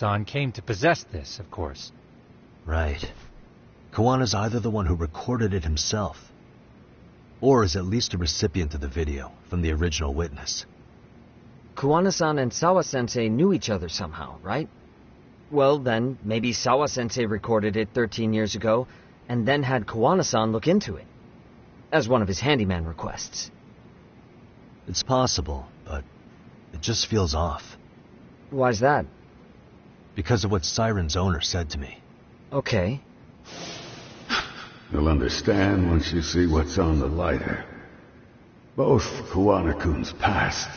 San came to possess this, of course. Right. Kawana's either the one who recorded it himself, or is at least a recipient of the video from the original witness. Kawana-san and Sawa-sensei knew each other somehow, right? Well, then, maybe Sawa-sensei recorded it 13 years ago, and then had Kawana-san look into it, as one of his handyman requests. It's possible, but it just feels off. Why's that? Because of what Siren's owner said to me. Okay. You'll understand once you see what's on the lighter. Both Kawana-kun's past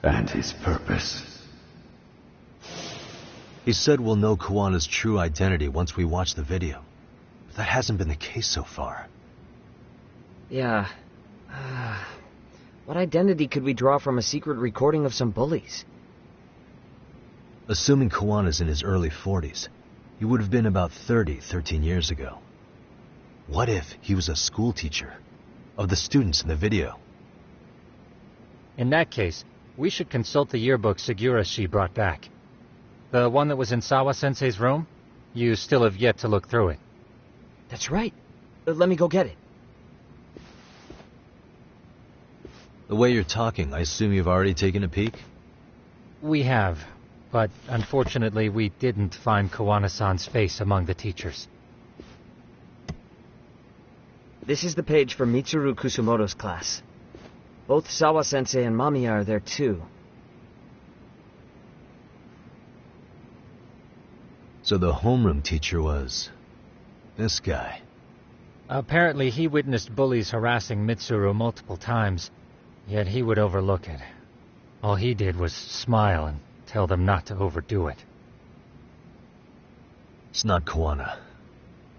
and his purpose. He said we'll know Kawana's true identity once we watch the video. But that hasn't been the case so far. Yeah. What identity could we draw from a secret recording of some bullies? Assuming Kawana's in his early 40s, he would have been about 13 years ago. What if he was a school teacher of the students in the video? In that case, we should consult the yearbook Segura-shi brought back. The one that was in Sawa-sensei's room? You still have yet to look through it. That's right. Let me go get it. The way you're talking, I assume you've already taken a peek? We have, but unfortunately we didn't find Kawana-san's face among the teachers. This is the page for Mitsuru Kusumoto's class. Both Sawa-sensei and Mamiya are there too. So the homeroom teacher was this guy. Apparently he witnessed bullies harassing Mitsuru multiple times, yet he would overlook it. All he did was smile and tell them not to overdo it. It's not Kawana.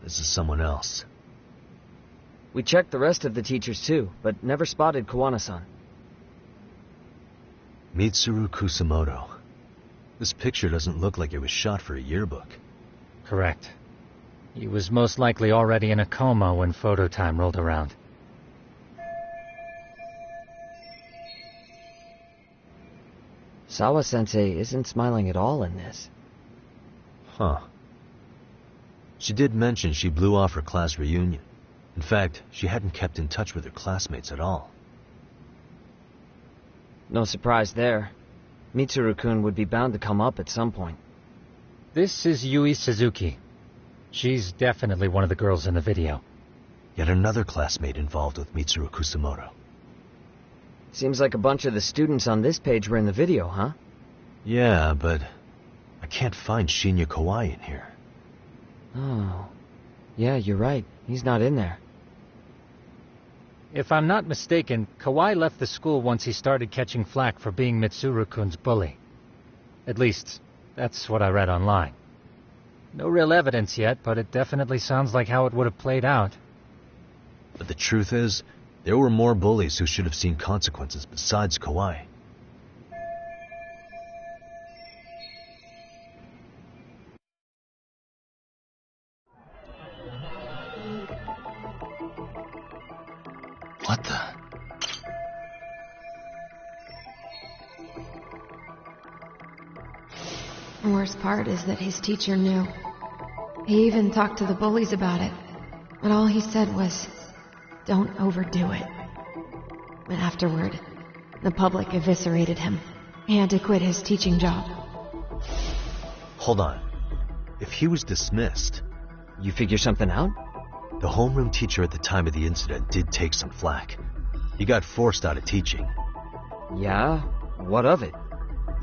This is someone else. We checked the rest of the teachers too, but never spotted Kawana-san. Mitsuru Kusumoto. This picture doesn't look like it was shot for a yearbook. Correct. He was most likely already in a coma when photo time rolled around. Sawa-sensei isn't smiling at all in this. Huh. She did mention she blew off her class reunion. In fact, she hadn't kept in touch with her classmates at all. No surprise there. Mitsuru-kun would be bound to come up at some point. This is Yui Suzuki. She's definitely one of the girls in the video. Yet another classmate involved with Mitsuru Kusumoto. Seems like a bunch of the students on this page were in the video, huh? Yeah, but I can't find Shinya Kawai in here. Oh. Yeah, you're right. He's not in there. If I'm not mistaken, Kawai left the school once he started catching flack for being Mitsuru-kun's bully. At least, that's what I read online. No real evidence yet, but it definitely sounds like how it would have played out. But the truth is, there were more bullies who should have seen consequences besides Kawai. What the? The worst part is that his teacher knew. He even talked to the bullies about it. But all he said was, "Don't overdo it." But afterward, the public eviscerated him. He had to quit his teaching job. Hold on. If he was dismissed... You figure something out? The homeroom teacher at the time of the incident did take some flack. He got forced out of teaching. Yeah? What of it?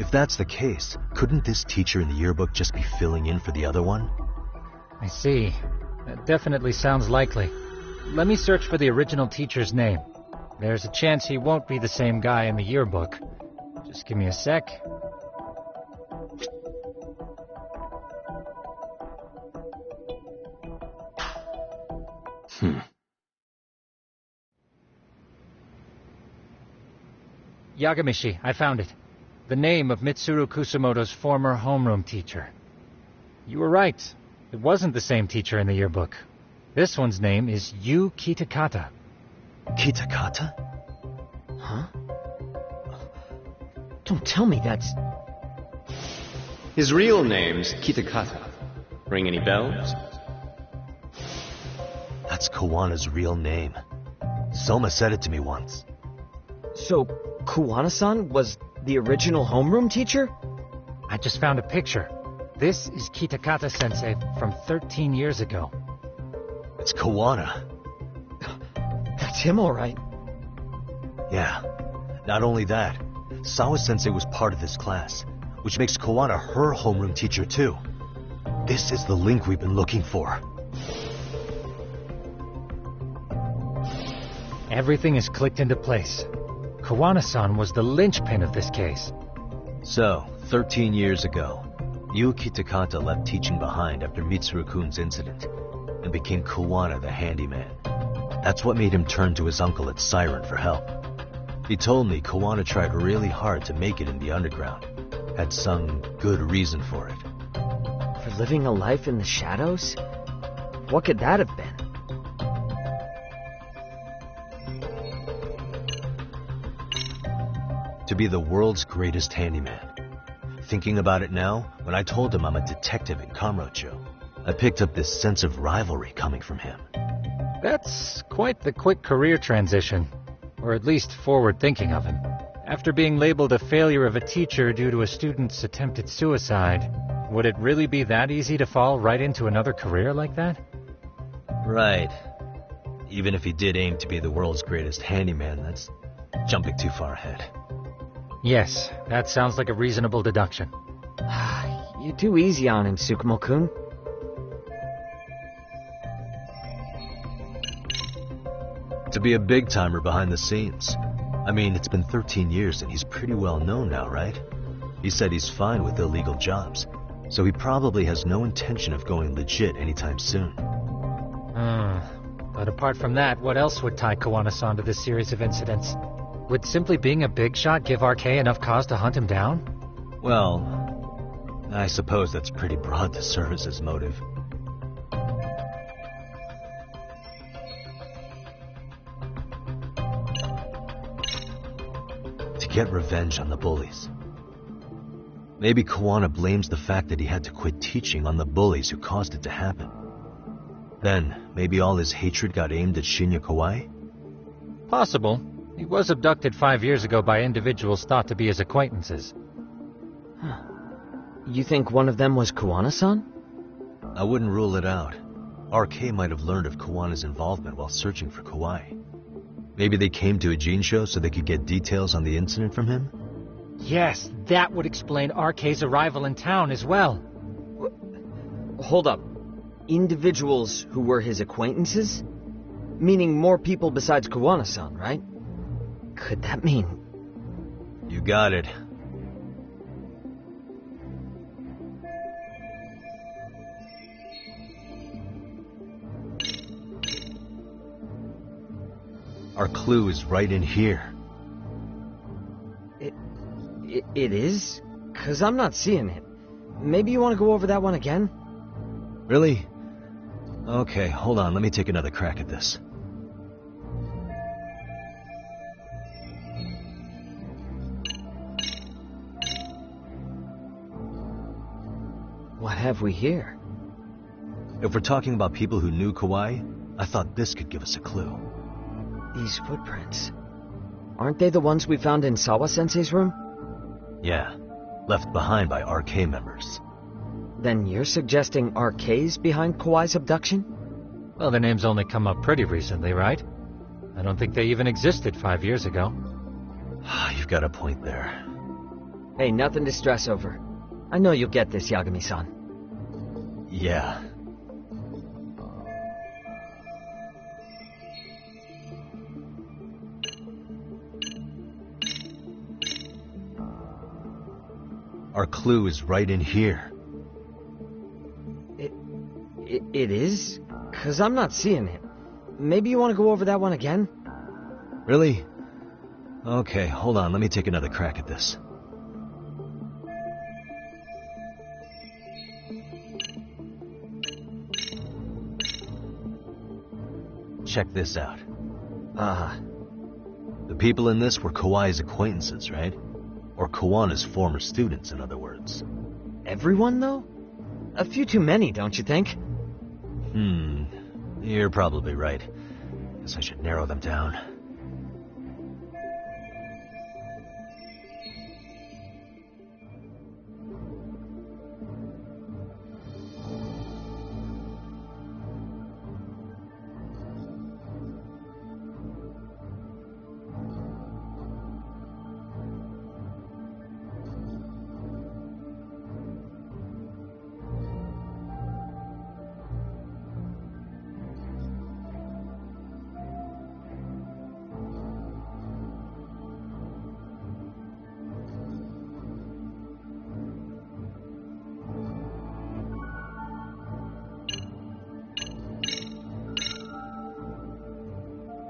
If that's the case, couldn't this teacher in the yearbook just be filling in for the other one? I see. That definitely sounds likely. Let me search for the original teacher's name. There's a chance he won't be the same guy in the yearbook. Just give me a sec. Yagamishi, I found it. The name of Mitsuru Kusumoto's former homeroom teacher. You were right. It wasn't the same teacher in the yearbook. This one's name is Yu Kitakata. Kitakata? Huh? Don't tell me that's... His real name's Kitakata. Ring any bells? That's Kawana's real name. Soma said it to me once. So, Kuwana-san was the original homeroom teacher? I just found a picture. This is Kitakata-sensei from 13 years ago. It's Kawana. That's him, all right. Yeah. Not only that, Sawa-sensei was part of this class, which makes Kawana her homeroom teacher too. This is the link we've been looking for. Everything is clicked into place. Kawana-san was the linchpin of this case. So, 13 years ago, Yu Kitakata left teaching behind after Mitsuru-kun's incident, and became Kawana the handyman. That's what made him turn to his uncle at Siren for help. He told me Kawana tried really hard to make it in the underground. Had some good reason for it. For living a life in the shadows? What could that have been? To be the world's greatest handyman. Thinking about it now, when I told him I'm a detective in Kamurocho, I picked up this sense of rivalry coming from him. That's quite the quick career transition, or at least forward thinking of him. After being labeled a failure of a teacher due to a student's attempted suicide, would it really be that easy to fall right into another career like that? Right. Even if he did aim to be the world's greatest handyman, that's jumping too far ahead. Yes, that sounds like a reasonable deduction. You're too easy on him, Tsukumo-kun. To be a big-timer behind the scenes. I mean, it's been 13 years and he's pretty well known now, right? He said he's fine with illegal jobs, so he probably has no intention of going legit anytime soon. But apart from that, what else would tie Kawana-san to this series of incidents? Would simply being a big shot give RK enough cause to hunt him down? Well, I suppose that's pretty broad to serve as his motive. To get revenge on the bullies. Maybe Kawana blames the fact that he had to quit teaching on the bullies who caused it to happen. Then, maybe all his hatred got aimed at Shinya Kawai? Possible. He was abducted 5 years ago by individuals thought to be his acquaintances. You think one of them was Kawana-san? I wouldn't rule it out. RK might have learned of Kawana's involvement while searching for Kawai. Maybe they came to a Gene show so they could get details on the incident from him? Yes, that would explain RK's arrival in town as well. Hold up. Individuals who were his acquaintances? Meaning more people besides Kawana-san, right? Could that mean... You got it. Our clue is right in here. It is? 'Cause I'm not seeing it. Maybe you want to go over that one again? Really? Okay, hold on. Let me take another crack at this. What have we here? If we're talking about people who knew Kawai, I thought this could give us a clue. These footprints. Aren't they the ones we found in Sawa-sensei's room? Yeah, left behind by RK members. Then you're suggesting RK's behind Kawai's abduction? Well, their names only come up pretty recently, right? I don't think they even existed 5 years ago. You've got a point there. Hey, nothing to stress over. I know you'll get this, Yagami-san. Yeah. Our clue is right in here. It is? 'Cause I'm not seeing it. Maybe you want to go over that one again? Really? Okay, hold on. Let me take another crack at this. Check this out. The people in this were Kawai's acquaintances, right? Or Kawana's former students, in other words. Everyone, though? A few too many, don't you think? You're probably right. Guess I should narrow them down.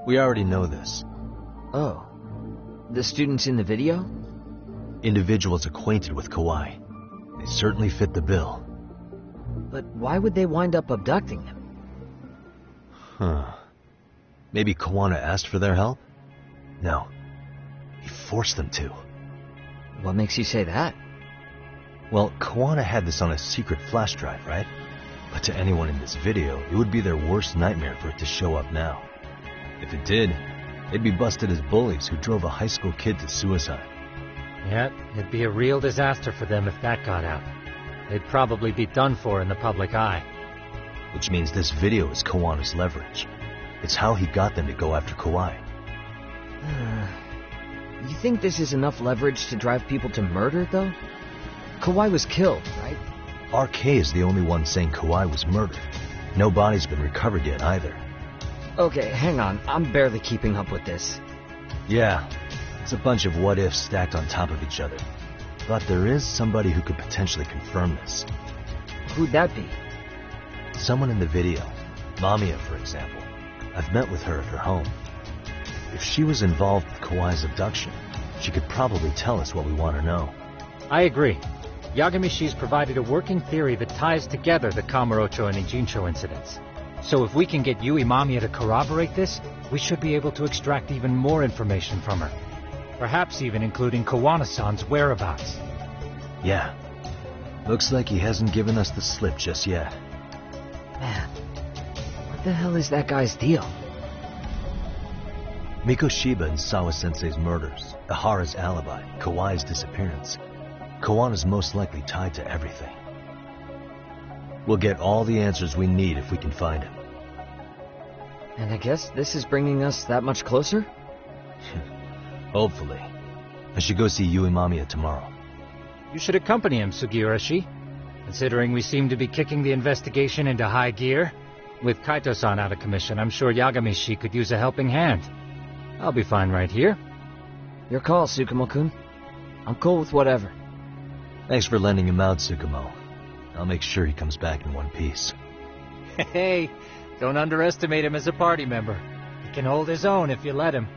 We already know this. Oh. The students in the video? Individuals acquainted with Kawhi. They certainly fit the bill. But why would they wind up abducting him? Maybe Kawana asked for their help? No. He forced them to. What makes you say that? Well, Kawana had this on a secret flash drive, right? But to anyone in this video, it would be their worst nightmare for it to show up now. If it did, they'd be busted as bullies who drove a high school kid to suicide. Yeah, it'd be a real disaster for them if that got out. They'd probably be done for in the public eye. Which means this video is Kawana's leverage. It's how he got them to go after Kawhi. You think this is enough leverage to drive people to murder, though? Kawhi was killed, right? RK is the only one saying Kawhi was murdered. No body's been recovered yet either. Okay, hang on. I'm barely keeping up with this. Yeah, it's a bunch of what-ifs stacked on top of each other. But there is somebody who could potentially confirm this. Who'd that be? Someone in the video. Mamiya, for example. I've met with her at her home. If she was involved with Kawhi's abduction, she could probably tell us what we want to know. I agree. Yagamishi's provided a working theory that ties together the Kamurocho and Ijincho incidents. So if we can get Yui Mamiya to corroborate this, we should be able to extract even more information from her. Perhaps even including Kawana-san's whereabouts. Yeah. Looks like he hasn't given us the slip just yet. Man, what the hell is that guy's deal? Mikoshiba and Sawa-sensei's murders, Ihara's alibi, Kawhi's disappearance. Kawana's most likely tied to everything. We'll get all the answers we need if we can find him. And I guess this is bringing us that much closer? Hopefully. I should go see Yui Mamiya tomorrow. You should accompany him, Sugiurashi. Considering we seem to be kicking the investigation into high gear. With Kaito-san out of commission, I'm sure Yagamishi could use a helping hand. I'll be fine right here. Your call, Tsukumo-kun. I'm cool with whatever. Thanks for lending him out, Tsukumo. I'll make sure he comes back in one piece. Hey, don't underestimate him as a party member. He can hold his own if you let him.